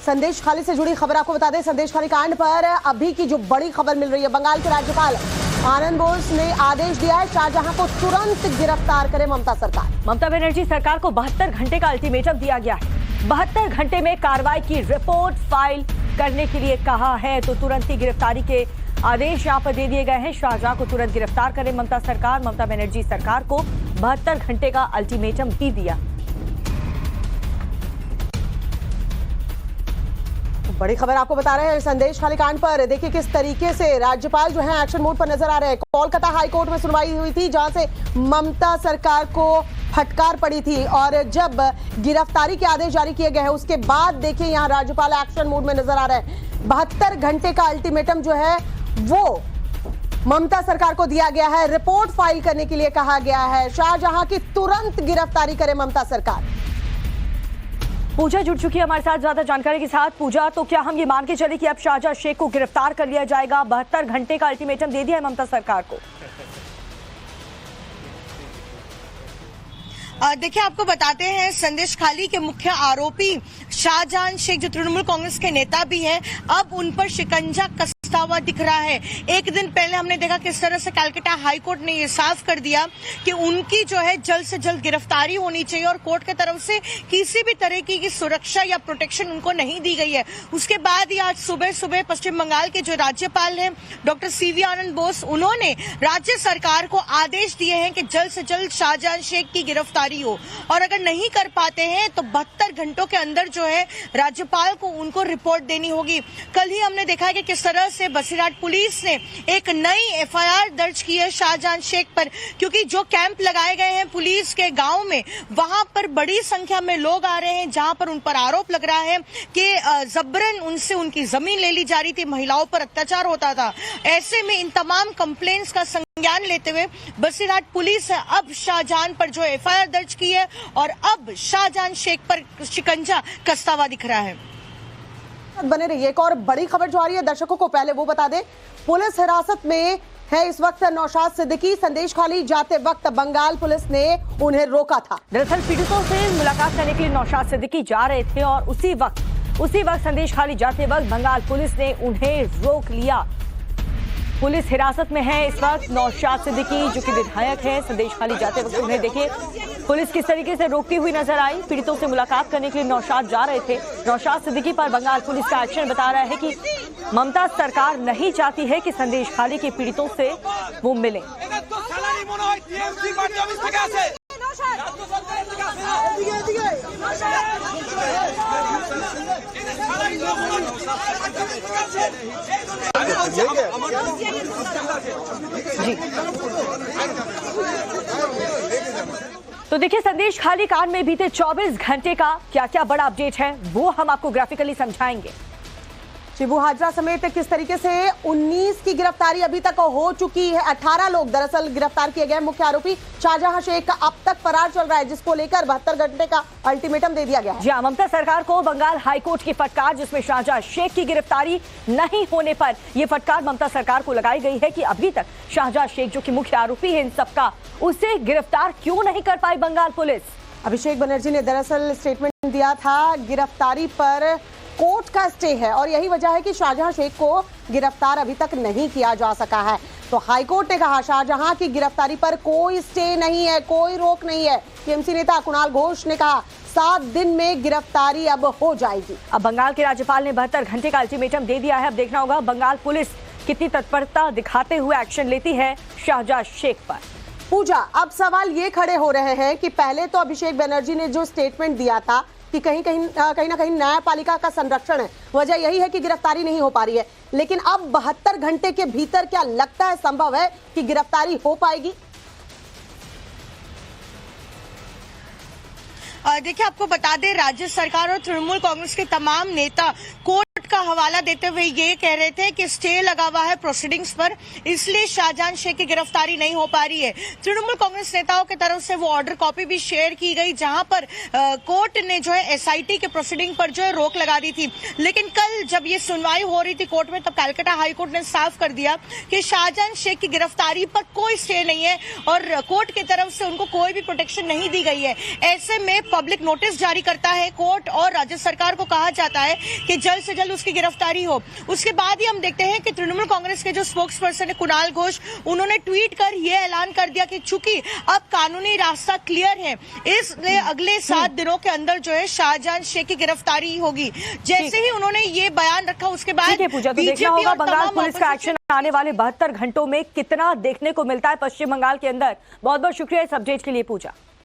संदेश खाली से जुड़ी खबर आपको बता दें। संदेश खाली कांड पर अभी की जो बड़ी खबर मिल रही है, बंगाल के राज्यपाल आनंद बोस ने आदेश दिया है शाहजहां को तुरंत गिरफ्तार करे ममता सरकार। ममता बनर्जी सरकार को 72 घंटे का अल्टीमेटम दिया गया है। 72 घंटे में कार्रवाई की रिपोर्ट फाइल करने के लिए कहा है, तो तुरंत ही गिरफ्तारी के आदेश यहाँ पर दे दिए गए हैं। शाहजहां को तुरंत गिरफ्तार करे ममता सरकार। ममता बनर्जी सरकार को 72 घंटे का अल्टीमेटम भी दिया। बड़ी खबर आपको बता रहे हैं संदेश खाली कांड पर। देखिए किस तरीके से राज्यपाल जो है एक्शन मोड पर नजर आ रहे हैं। कोलकाता हाईकोर्ट में सुनवाई हुई थी जहां से ममता सरकार को फटकार पड़ी थी और जब गिरफ्तारी के आदेश जारी किए गए हैं उसके बाद देखिए यहां राज्यपाल एक्शन मोड में नजर आ रहे हैं। 72 घंटे का अल्टीमेटम जो है वो ममता सरकार को दिया गया है। रिपोर्ट फाइल करने के लिए कहा गया है। शाहजहां की तुरंत गिरफ्तारी करे ममता सरकार। पूजा जुड़ चुकी है हमारे साथ ज्यादा जानकारी के साथ। पूजा, तो क्या हम ये मान के चले कि अब शाहजहां शेख को गिरफ्तार कर लिया जाएगा? 72 घंटे का अल्टीमेटम दे दिया है ममता सरकार को। देखिए आपको बताते हैं, संदेश खाली के मुख्य आरोपी शाहजहां शेख जो तृणमूल कांग्रेस के नेता भी हैं, अब उन पर शिकंजा कसता हुआ दिख रहा है। एक दिन पहले हमने देखा किस तरह से कलकत्ता हाईकोर्ट ने ये साफ कर दिया कि उनकी जो है जल्द से जल्द गिरफ्तारी होनी चाहिए और कोर्ट की तरफ से किसी भी तरह की सुरक्षा या प्रोटेक्शन उनको नहीं दी गई है। उसके बाद ही आज सुबह सुबह पश्चिम बंगाल के जो राज्यपाल हैं डॉक्टर सीवी आनंद बोस, उन्होंने राज्य सरकार को आदेश दिए हैं कि जल्द से जल्द शाहजहां शेख की गिरफ्तारी हो और अगर नहीं कर पाते हैं तो 72 घंटों के अंदर जो है राज्यपाल को उनको रिपोर्ट देनी होगी। कल ही हमने देखा है कि किस तरह से बसीरहाट पुलिस ने एक नई एफआईआर दर्ज की है शाहजहां शेख पर, क्योंकि जो कैंप लगाए गए हैं पुलिस के गांव में, वहां पर बड़ी संख्या में लोग आ रहे हैं जहां पर उन पर आरोप लग रहा है कि जबरन उनसे उनकी जमीन ले ली जा रही थी, महिलाओं पर अत्याचार होता था। ऐसे में इन तमाम कंप्लेंट्स का संज्ञान लेते हुए बसीरहाट पुलिस है अब शाहजहां पर जो एफआईआर दर्ज की है और अब शाहजहां शेख पर शिकंजा कसता हुआ दिख रहा है। बने रहिए। एक और बड़ी खबर जो आ रही है दर्शकों को पहले वो बता दें, पुलिस हिरासत में है इस वक्त नौशाद सिद्दीकी। संदेश खाली जाते वक्त बंगाल पुलिस ने उन्हें रोका था। दरअसल पीड़ितों से मुलाकात करने के लिए नौशाद सिद्दीकी जा रहे थे और उसी वक्त संदेश खाली जाते वक्त बंगाल पुलिस ने उन्हें रोक लिया। पुलिस हिरासत में है इस वक्त नौशाद सिद्दीकी जो कि विधायक है। संदेश खाली जाते वक्त उन्हें देखिए पुलिस किस तरीके से रोकती हुई नजर आई। पीड़ितों से मुलाकात करने के लिए नौशाद जा रहे थे। नौशाद सिद्दीकी पर बंगाल पुलिस का एक्शन बता रहा है कि ममता सरकार नहीं चाहती है कि संदेश खाली के पीड़ितों से वो मिले। जी तो देखिए संदेश खाली कांड में बीते 24 घंटे का क्या क्या बड़ा अपडेट है वो हम आपको ग्राफिकली समझाएंगे। शिबू हाजरा समेत किस तरीके से 19 की गिरफ्तारी अभी तक हो चुकी है। 18 लोग दरअसल गिरफ्तार किए गए। मुख्य आरोपी शाहजहां शेख अब तक फरार चल रहा है, जिसको लेकर 72 घंटे का अल्टीमेटम दे दिया गया है। जी हां, ममता सरकार को बंगाल हाईकोर्ट की फटकार, जिसमें शाहजहां शेख की गिरफ्तारी नहीं होने पर यह फटकार ममता सरकार को लगाई गई है कि अभी तक शाहजहां शेख जो कि मुख्य आरोपी है इन सबका, उसे गिरफ्तार क्यों नहीं कर पाई बंगाल पुलिस। अभिषेक बनर्जी ने दरअसल स्टेटमेंट दिया था, गिरफ्तारी पर कोर्ट का स्टे है और यही वजह है कि शाहजहां शेख को गिरफ्तार अभी तक नहीं किया जा सका है। तो हाईकोर्ट ने कहा शाहजहां की गिरफ्तारी पर कोई स्टे नहीं है, कोई रोक नहीं है। टीएमसी नेता कुणाल घोष ने कहा 7 दिन में गिरफ्तारी अब हो जाएगी। अब बंगाल के राज्यपाल ने 72 घंटे का अल्टीमेटम दे दिया है। अब देखना होगा बंगाल पुलिस कितनी तत्परता दिखाते हुए एक्शन लेती है शाहजहां शेख पर। पूजा, अब सवाल ये खड़े हो रहे हैं कि पहले तो अभिषेक बनर्जी ने जो स्टेटमेंट दिया था कि कहीं ना कहीं न्यायपालिका का संरक्षण है, वजह यही है कि गिरफ्तारी नहीं हो पा रही है, लेकिन अब 72 घंटे के भीतर क्या लगता है संभव है कि गिरफ्तारी हो पाएगी? देखिए आपको बता दें, राज्य सरकार और तृणमूल कांग्रेस के तमाम नेता कोर्ट का हवाला देते हुए ये कह रहे थे कि स्टे लगा हुआ है प्रोसीडिंग्स पर, इसलिए शाहजहां शेख की गिरफ्तारी नहीं हो पा रही है। तृणमूल कांग्रेस नेताओं की तरफ से वो ऑर्डर कॉपी भी शेयर की गई, जहां पर कोर्ट ने जो है एसआईटी के प्रोसीडिंग पर जो है रोक लगा दी थी। लेकिन कल जब ये सुनवाई हो रही थी कोर्ट में, तब कलकत्ता हाईकोर्ट ने साफ कर दिया कि शाहजहां शेख की गिरफ्तारी पर कोई स्टे नहीं है और कोर्ट की तरफ से उनको कोई भी प्रोटेक्शन नहीं दी गई है। ऐसे में पब्लिक नोटिस जारी करता है कोर्ट और राज्य सरकार को कहा जाता है कि जल्द से जल्द उसकी गिरफ्तारी हो। उसके बाद ही हम देखते हैं कि तृणमूल कांग्रेस के जो स्पोक्स पर्सन है कुणाल घोष, उन्होंने ट्वीट कर यह ऐलान कर दिया कि चूंकि अब कानूनी रास्ता क्लियर है, इसलिए अगले 7 दिनों के अंदर जो है शाहजहां शेख की गिरफ्तारी होगी। जैसे ही उन्होंने ये बयान रखा उसके बाद पूजा, तो देखना होगा बंगाल पुलिस का एक्शन आने वाले 72 घंटों में कितना देखने को मिलता है पश्चिम बंगाल के अंदर। बहुत बहुत शुक्रिया इस अपडेट के लिए पूजा।